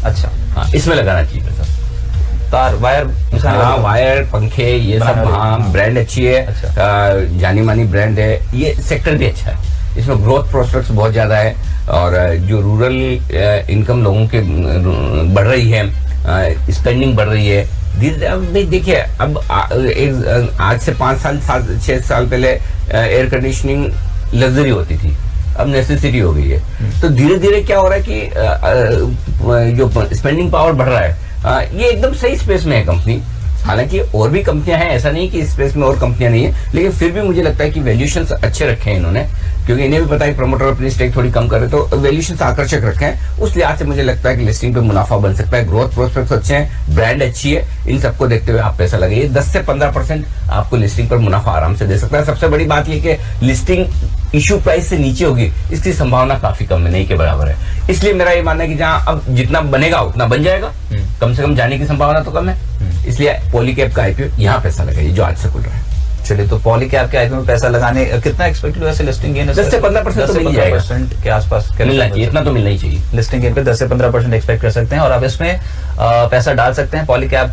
अच्छा, हाँ, इसमें लगाना चाहिए पैसा। तार वायर, हाँ, वायर, पंखे, ये सब। हाँ, ब्रांड अच्छी है। अच्छा। जानी मानी ब्रांड है, ये सेक्टर भी अच्छा है, इसमें ग्रोथ प्रोस्पेक्ट्स बहुत ज्यादा है, और जो रूरल इनकम लोगों के बढ़ रही है, स्पेंडिंग बढ़ रही है धीरे। अब देखिए, अब आज से 5 साल 6 साल पहले एयर कंडीशनिंग लग्जरी होती थी, अब नेसेसिटी हो गई है। तो धीरे धीरे क्या हो रहा है कि जो स्पेंडिंग पावर बढ़ रहा है, ये एकदम सही स्पेस में है कंपनी। हालांकि और भी कंपनियां हैं, ऐसा नहीं कि इस स्पेस में और कंपनियां नहीं है, लेकिन फिर भी मुझे लगता है कि वैल्यूएशंस अच्छे रखे हैं इन्होंने, क्योंकि इन्हें भी पता है प्रमोटर अपनी स्टेक थोड़ी कम करे, तो वैल्यूएशंस आकर्षक रखे हैं। उस लिहाज से मुझे लगता है कि लिस्टिंग पे मुनाफा बन सकता है, ग्रोथ प्रोस्पेक्ट्स अच्छे हैं, ब्रांड अच्छी है, इन सबको देखते हुए आप पैसा लगाइए। 10 से 15% आपको लिस्टिंग पर मुनाफा आराम से दे सकता है। सबसे बड़ी बात यह कि लिस्टिंग इश्यू प्राइस से नीचे होगी, इसकी संभावना काफी कम है, नहीं के बराबर है। इसलिए मेरा ये मानना है कि जहां अब जितना बनेगा उतना बन जाएगा, कम से कम जाने की संभावना तो कम है। इसलिए पॉलीकैब का आईपीओ यहाँ पैसा लगाइए जो आज से खुल रहा है। चलिए, तो पॉलीकैब के आईपीओ में पैसा लगाने कितना एक्सपेक्टेड वैसे लिस्टिंग गेन? 10 से 15% तो मिल जाएगा के आसपास मिलना चाहिए, इतना तो मिलना ही चाहिए। लिस्टिंग गेन पे 10 से 15% एक्सपेक्ट कर सकते हैं, और आप इसमें पैसा डाल सकते हैं। पॉलीकैब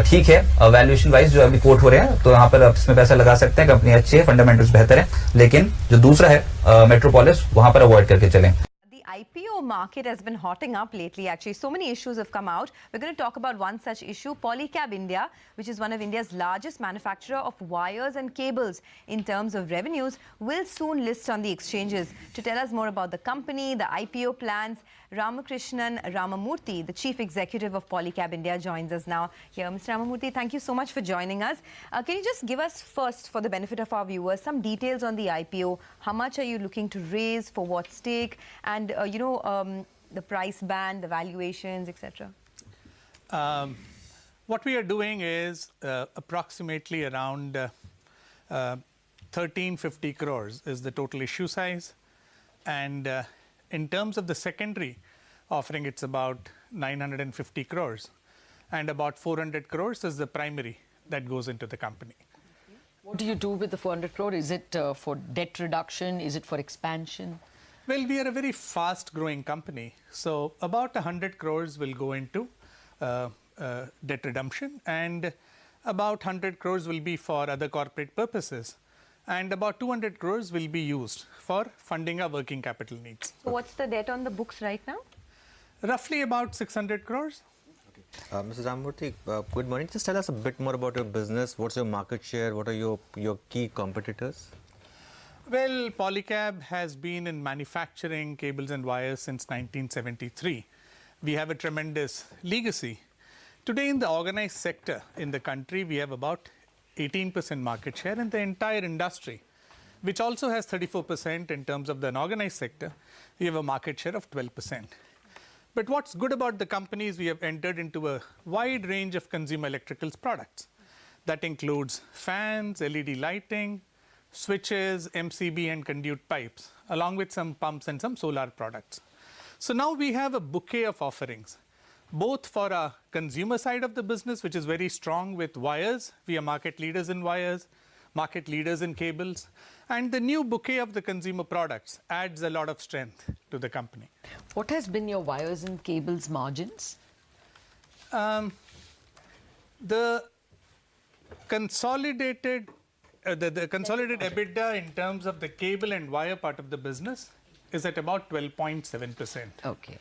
ठीक है, वैल्यूएशन वाइज जो अभी कोट हो रहे हैं, तो यहाँ पर आप इसमें पैसा लगा सकते हैं। कंपनी अच्छी है, फंडामेंटल्स बेहतर है, लेकिन जो दूसरा है मेट्रोपोलिस, वहां पर अवॉइड करके चलें। IPO market has been hotting up lately. Actually, so many issues have come out. We're going to talk about one such issue, POLYCAB India, which is one of India's largest manufacturer of wires and cables in terms of revenues, will soon list on the exchanges. To tell us more about the company, the IPO plans, Ramakrishnan Ramamurthy, the Chief Executive of POLYCAB India, joins us now here. Mr. Ramamurthy, thank you so much for joining us. Can you just give us first, for the benefit of our viewers, some details on the IPO? How much are you looking to raise, for what stake, and the price band, the valuations, etc.? What we are doing is approximately around 1350 crores is the total issue size, and in terms of the secondary offering, it's about 950 crores, and about 400 crores is the primary that goes into the company. What do you do with the 400 crore? Is it for debt reduction? Is it for expansion? Well, we are a very fast growing company, so about 100 crores will go into debt redemption, and about 100 crores will be for other corporate purposes, and about 200 crores will be used for funding our working capital needs. So what's the debt on the books right now? Roughly about 600 crores. Mr. Ramamurthy, good morning. Just tell us a bit more about your business. What's your market share? What are your key competitors? Well, POLYCAB has been in manufacturing cables and wires since 1973. We have a tremendous legacy. Today in the organized sector in the country, we have about 18% market share in the entire industry, which also has 34% in terms of the unorganized sector. We have a market share of 12%. But what's good about the company is we have entered into a wide range of consumer electricals products. That includes fans, LED lighting, switches, MCB and conduit pipes, along with some pumps and some solar products. So now we have a bouquet of offerings, both for our consumer side of the business, which is very strong with wires. We are market leaders in wires, market leaders in cables, and the new bouquet of the consumer products adds a lot of strength to the company. What has been your wires and cables margins? The consolidated EBITDA in terms of the cable and wire part of the business is at about 12.7%. Okay.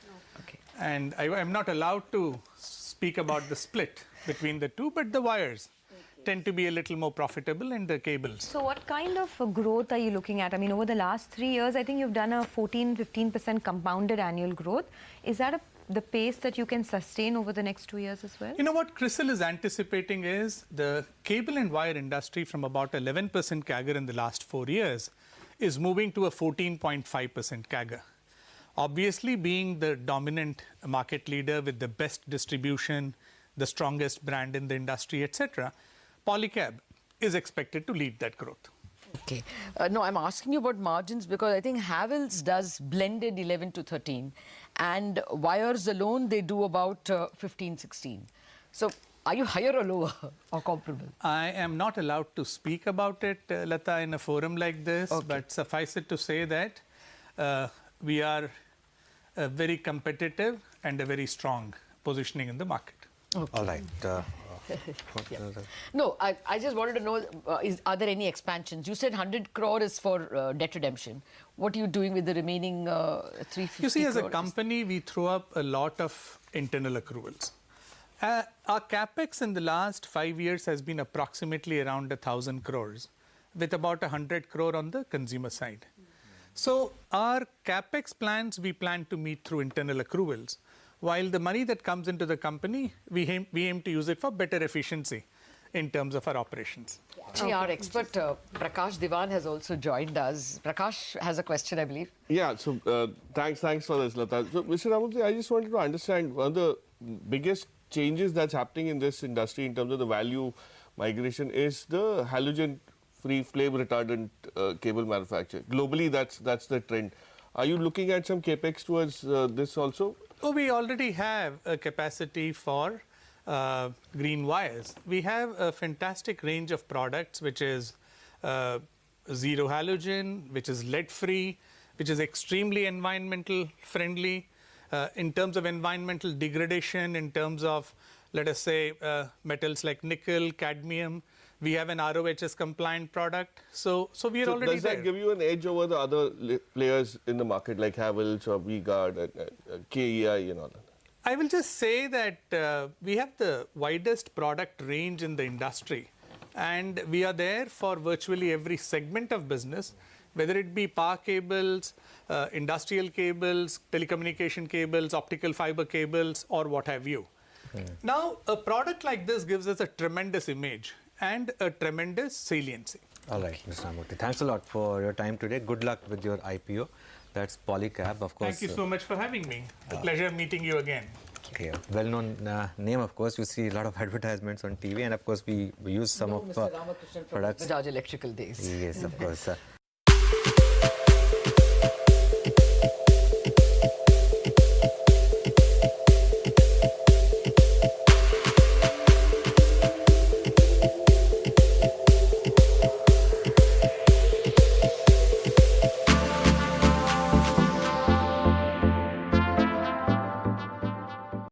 And I'm not allowed to speak about the split between the two, but the wires tend to be a little more profitable in the cables. So what kind of growth are you looking at? I mean, over the last 3 years, I think you've done a 14-15% compounded annual growth. Is that the pace that you can sustain over the next 2 years as well? You know what CRISIL is anticipating is the cable and wire industry from about 11% CAGR in the last 4 years is moving to a 14.5% CAGR. Obviously, being the dominant market leader with the best distribution, the strongest brand in the industry, etc., POLYCAB is expected to lead that growth. Okay. No, I'm asking you about margins because I think Havells does blended 11 to 13 and wires alone, they do about 15, 16. So are you higher or lower or comparable? I am not allowed to speak about it, Lata, in a forum like this, but suffice it to say that we are a very competitive and a very strong positioning in the market. All right. No, I just wanted to know, are there any expansions? You said 100 crore is for debt redemption. What are you doing with the remaining 350 You see, as a crore? company, we throw up a lot of internal accruals. Our capex in the last 5 years has been approximately around 1,000 crores, with about 100 crore on the consumer side. So our capex plans, we plan to meet through internal accruals, while the money that comes into the company, we aim to use it for better efficiency in terms of our operations. Actually, our expert Prakash Diwan has also joined us. Prakash has a question, I believe. Yeah, so thanks for this, Lata. So, Mr. Ramurthy, I just wanted to understand one of the biggest changes that's happening in this industry in terms of the value migration is the halogen-free flame retardant cable manufacture. Globally, that's the trend. Are you looking at some capex towards this also? Oh, we already have a capacity for green wires. We have a fantastic range of products, which is zero halogen, which is lead-free, which is extremely environmental friendly. In terms of environmental degradation, in terms of, let us say, metals like nickel, cadmium, we have an ROHS compliant product. So we are already does there. that give you an edge over the other players in the market like Havells or V-Guard and KEI and all that? I will just say that we have the widest product range in the industry, and we are there for virtually every segment of business, whether it be power cables, industrial cables, telecommunication cables, optical fiber cables, or what have you. Now, a product like this gives us a tremendous image and a tremendous saliency. All right, Mr. Ramurthy. Thanks a lot for your time today. Good luck with your IPO. That's POLYCAB, of course. Thank you so much for having me. A pleasure meeting you again. Okay, well-known name, of course. You see a lot of advertisements on TV, and of course we use some of Mr. Ramakrishnan from products. Bajaj Electrical days. Yes, of course.